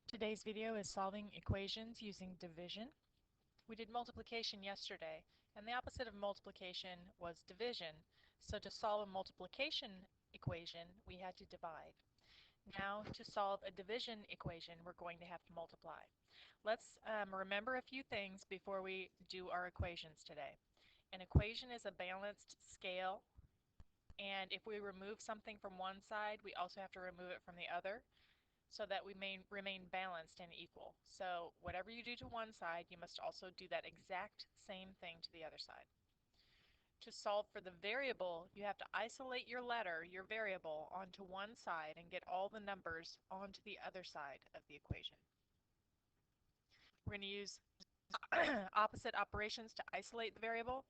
Today's video is solving equations using division. We did multiplication yesterday, and the opposite of multiplication was division. So to solve a multiplication equation, we had to divide. Now, to solve a division equation, we're going to have to multiply. Let's remember a few things before we do our equations today. An equation is a balanced scale, and if we remove something from one side, we also have to remove it from the other, so that we may remain balanced and equal. So whatever you do to one side, you must also do that exact same thing to the other side. To solve for the variable, you have to isolate your letter, your variable, onto one side and get all the numbers onto the other side of the equation. We're going to use opposite operations to isolate the variable.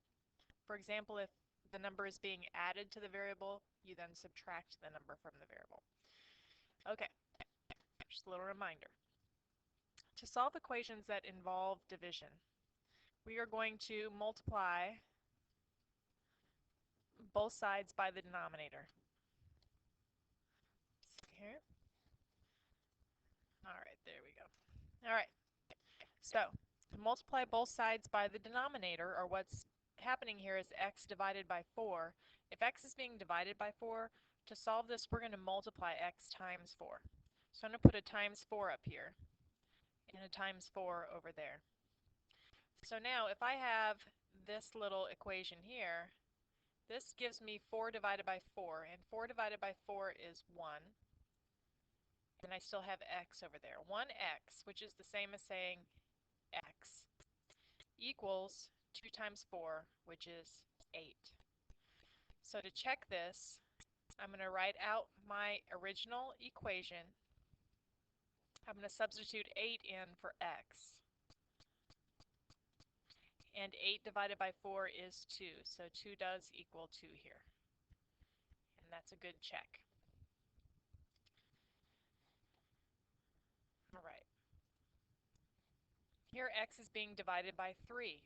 For example, if the number is being added to the variable, you then subtract the number from the variable. Okay, just a little reminder. To solve equations that involve division, we are going to multiply both sides by the denominator. Here. All right, there we go. All right, so to multiply both sides by the denominator, or what's happening here is x divided by 4. If x is being divided by 4, to solve this, we're going to multiply x times 4. So I'm going to put a times 4 up here and a times 4 over there. So now if I have this little equation here, this gives me 4 divided by 4, and 4 divided by 4 is 1. And I still have x over there. 1x, which is the same as saying x, equals 2 times 4, which is 8. So to check this, I'm going to write out my original equation. I'm going to substitute 8 in for x. And 8 divided by 4 is 2, so 2 does equal 2 here. And that's a good check. All right. Here x is being divided by 3.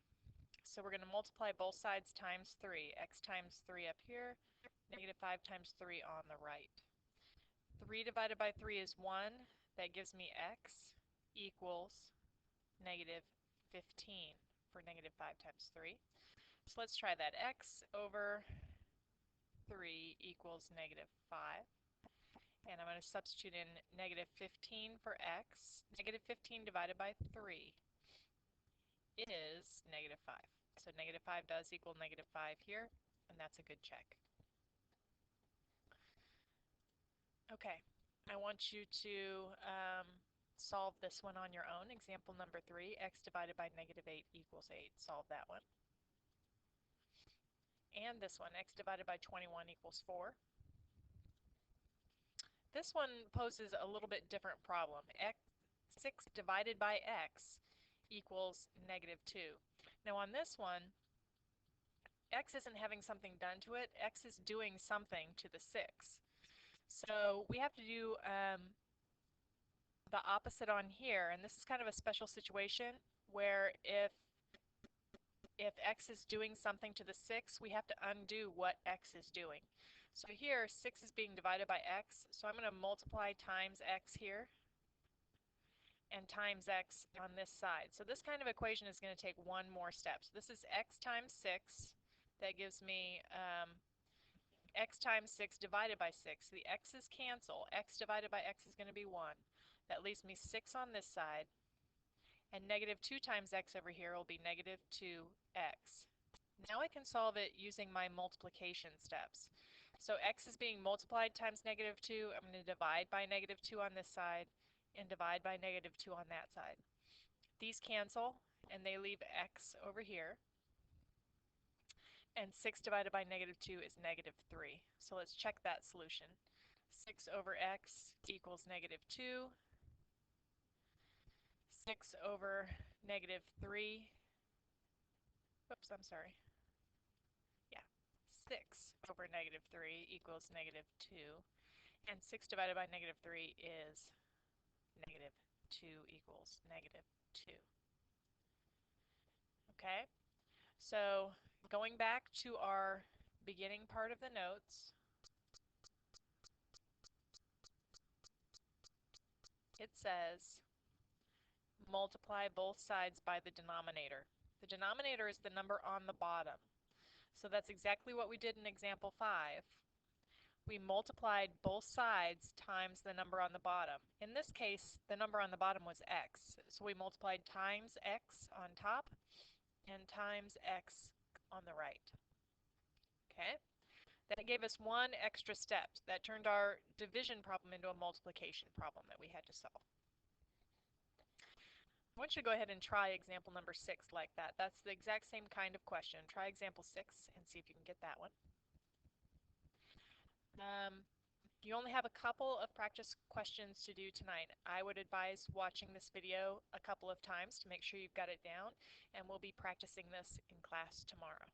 So we're going to multiply both sides times 3. X times 3 up here, negative 5 times 3 on the right. 3 divided by 3 is 1. That gives me x equals negative 15 for negative 5 times 3. So let's try that. X over 3 equals negative 5. And I'm going to substitute in negative 15 for x. Negative 15 divided by 3 is negative 5. So negative 5 does equal negative 5 here, and that's a good check. Okay, I want you to solve this one on your own. Example number 3, x divided by negative 8 equals 8. Solve that one. And this one, x divided by 21 equals 4. This one poses a little bit different problem. 6 divided by x equals negative 2. Now on this one, x isn't having something done to it. X is doing something to the 6. So we have to do the opposite on here, and this is kind of a special situation where if x is doing something to the 6, we have to undo what x is doing. So here 6 is being divided by x, so I'm going to multiply times x here and times x on this side. So this kind of equation is going to take one more step. So this is x times 6. That gives me x times 6 divided by 6. The x's cancel. X divided by x is going to be 1. That leaves me 6 on this side. And negative 2 times x over here will be negative 2x. Now I can solve it using my multiplication steps. So x is being multiplied times negative 2. I'm going to divide by negative 2 on this side and divide by negative 2 on that side. These cancel, and they leave x over here. And 6 divided by negative 2 is negative 3. So let's check that solution. 6 over x equals negative 2. 6 over negative 3. Oops, I'm sorry. Yeah, 6 over negative 3 equals negative 2. And 6 divided by negative 3 is negative 2 equals negative 2. Okay, so going back to our beginning part of the notes, it says multiply both sides by the denominator. The denominator is the number on the bottom. So that's exactly what we did in example 5. We multiplied both sides times the number on the bottom. In this case, the number on the bottom was x. So we multiplied times x on top and times x on the right. Okay? That gave us one extra step. That turned our division problem into a multiplication problem that we had to solve. I want you to go ahead and try example number 6 like that. That's the exact same kind of question. Try example 6 and see if you can get that one. You only have a couple of practice questions to do tonight. I would advise watching this video a couple of times to make sure you've got it down, and we'll be practicing this in class tomorrow.